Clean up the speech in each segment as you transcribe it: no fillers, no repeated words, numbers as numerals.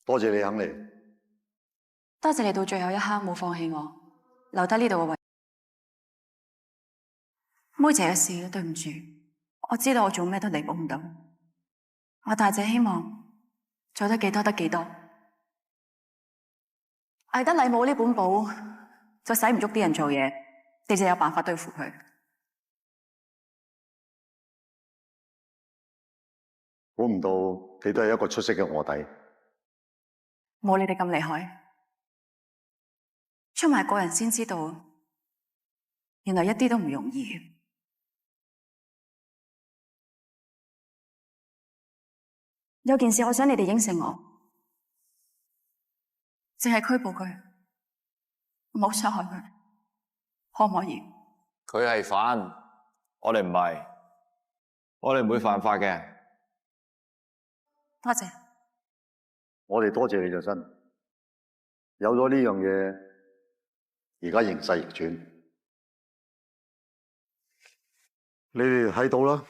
多謝你肯嚟。多謝你到最後一刻冇放棄我，留低呢度嘅位。妹姐嘅事，對唔住，我知道我做咩都彌補唔到。我大姐希望做得幾多得幾多。魏德禮冇呢本簿，就使唔足啲人做嘢，你就有辦法對付佢。估唔到你都係一個出色嘅臥底，冇你哋咁厲害。出賣個人先知道，原來一啲都唔容易。有件事我想你哋應承我，淨係拘捕佢，唔好傷害佢，可唔可以？佢係犯，我哋唔係，我哋唔會犯法嘅。多謝。我哋多謝你就真。有咗呢樣嘢，而家形勢逆轉，你哋睇到啦。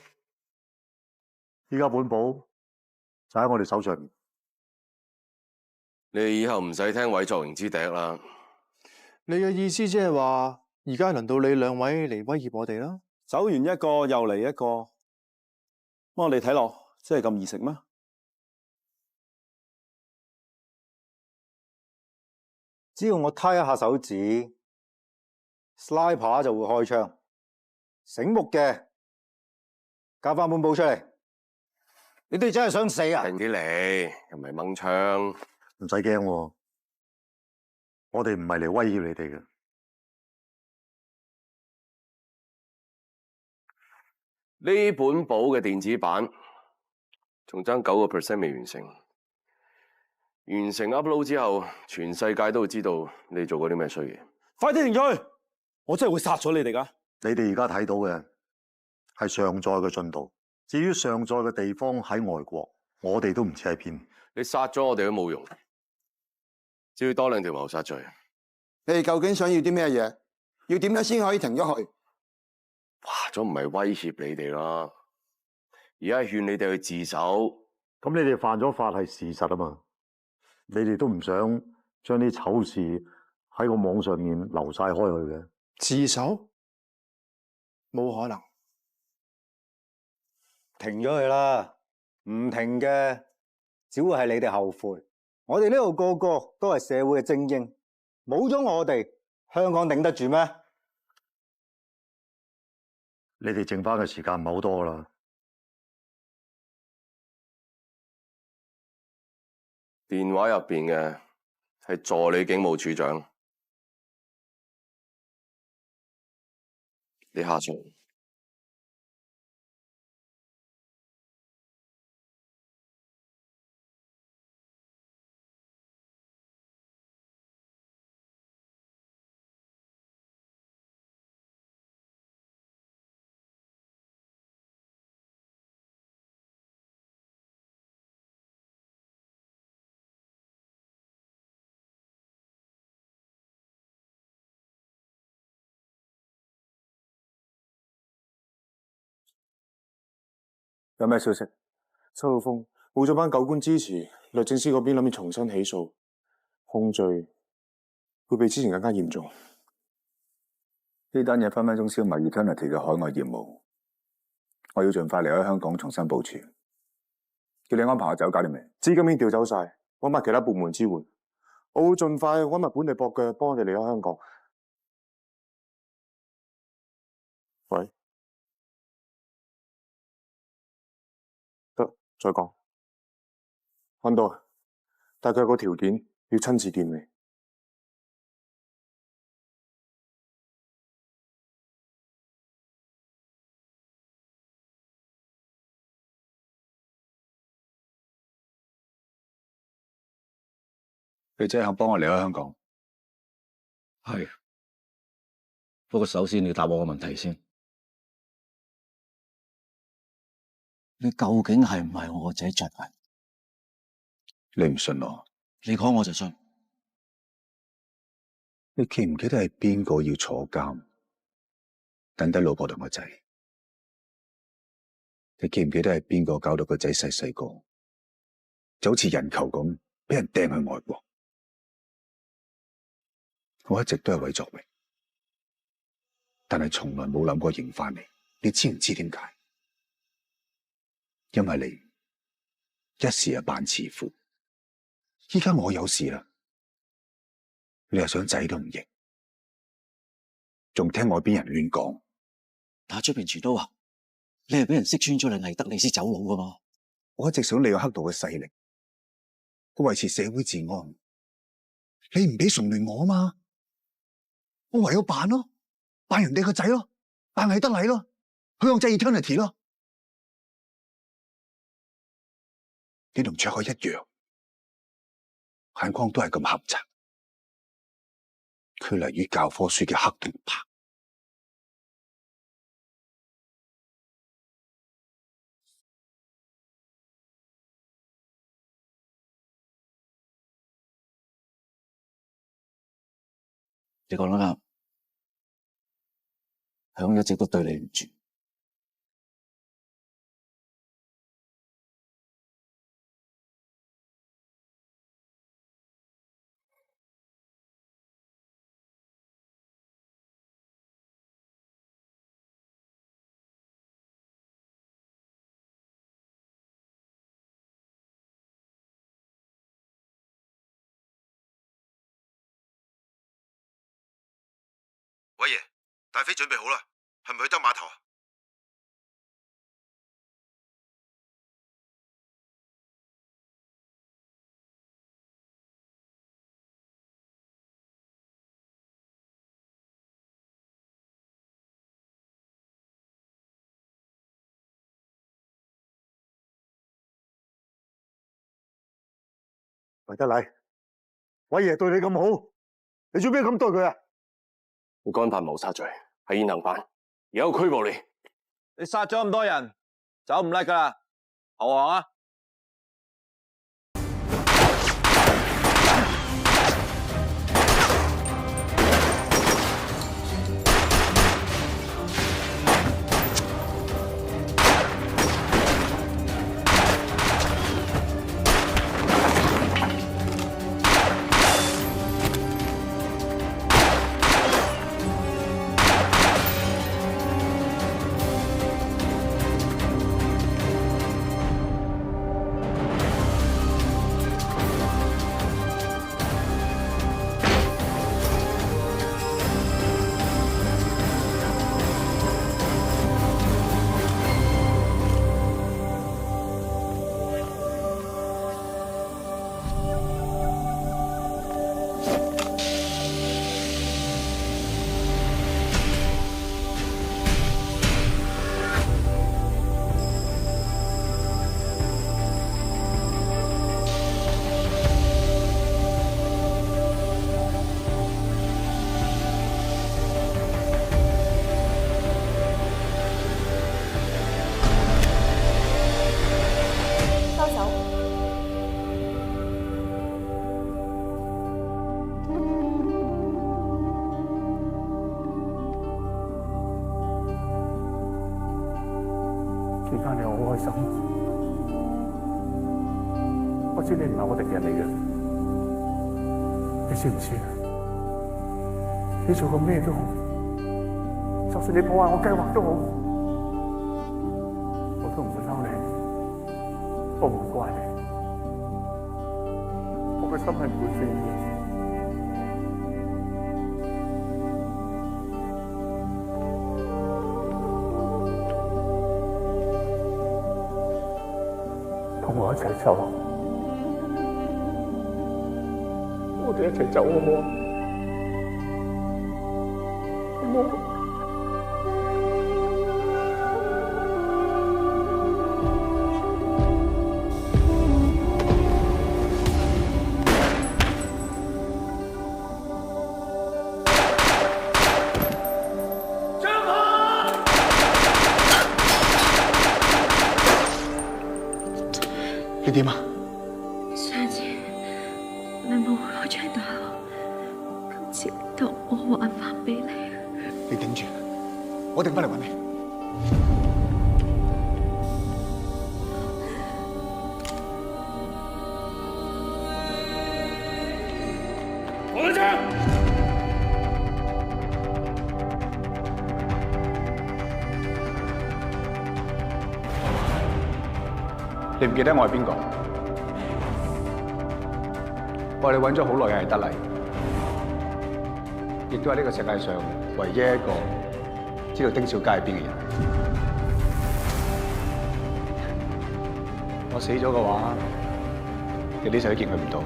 依家本簿就喺我哋手上面。你以後唔使聽委作型之笛啦。你嘅意思即係話，而家輪到你兩位嚟威脅我哋啦？走完一個又嚟一個，我哋睇落真係咁易食咩？只要我揩一下手指 ，sniper 就會開槍。醒目嘅，交翻本簿出嚟。你哋真係想死啊？停啲嚟，又唔係掹槍，唔使驚喎，我哋唔係嚟威脅你哋嘅。呢本簿嘅電子版仲爭9% 未完成，完成 upload 之後，全世界都會知道你做過啲咩衰嘢。快啲停咗去！我真係會殺咗你哋噶。你哋而家睇到嘅係上載嘅進度，至於上載嘅地方喺外國，我哋都唔知喺邊。你殺咗我哋都冇用，只要多2條謀殺罪。你哋究竟想要啲咩嘢？要點樣先可以停咗佢？哇！咗唔係威脅你哋啦，而家係勸你哋去自首。咁你哋犯咗法係事實啊嘛，你哋都唔想將啲醜事喺個網上面流晒開去嘅。自首？冇可能。停咗佢啦，唔停嘅只會係你哋後悔。我哋呢度個個都係社會嘅精英，冇咗我哋，香港頂得住咩？你哋剩翻嘅時間唔係好多啦。電話入邊嘅係助理警務處長，你下場。有咩消息？收到風，冇咗班狗官支持，律政司嗰邊諗住重新起訴，控罪會比之前更加嚴重。呢單嘢分分鐘消滅 Eternity 嘅海外業務，我要盡快離開香港重新部署。叫你安排下走搞掂未？資金已經調走晒，揾埋其他部門支援。我會盡快揾埋本地駁腳，幫我哋離開香港。喂，得，再講。揾到，但佢有個條件，要親自見你。你真係肯幫我離開香港？係，不過首先你要答我個問題先。你究竟係唔係我個仔着雲？你唔信我？你講我就信。你記唔記得係邊個要坐監，等低老婆同個仔？你記唔記得係邊個搞到個仔細細個，就好似人球咁俾人掟去外國。我一直都係為作榮，但係從來冇諗過認翻你。你知唔知點解？因為你一時扮慈父，依家我有事啦，你又想仔都唔認，仲聽外邊人亂講。但係出邊全都話你係俾人識穿咗，你魏德利先走佬噶嘛？我一直想利用黑道嘅勢力，去維持社會治安。你唔俾崇聯我啊嘛，我唯有扮咯，扮人哋個仔咯，扮魏德禮咯，去控制 Eternity 咯。你同卓海一樣，眼光都係咁狹窄，拘泥於教科書嘅黑同白。你講得啱，響一直都對你唔住。偉爺，大飛準備好啦，係咪去得碼頭啊？魏德禮，偉爺對你咁好，你做咩咁對佢啊？你干犯謀殺罪，係現行犯，而家拘捕你。你殺咗咁多人，走唔甩噶啦，投降啊！見翻你，我好開心。我知你唔係我敵人嚟嘅，你知唔知？你做過咩都好，就算你破壞我計劃都好，我都唔會嬲你，我唔會怪你，我嘅心係唔會變嘅。同我一齊走，我哋一齊走好唔好？好唔好？你點啊？上次你冇攞槍打我，今次到我還翻俾你。你頂住，我定翻嚟揾你。放低槍！你唔記得我係邊個？我哋揾咗好耐嘅係德麗，亦都係呢個世界上唯一一個知道丁小佳係邊嘅人。我死咗嘅話，你呢世都見佢唔到。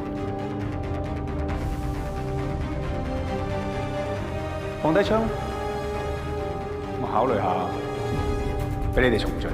放低槍，我考慮下俾你哋重聚。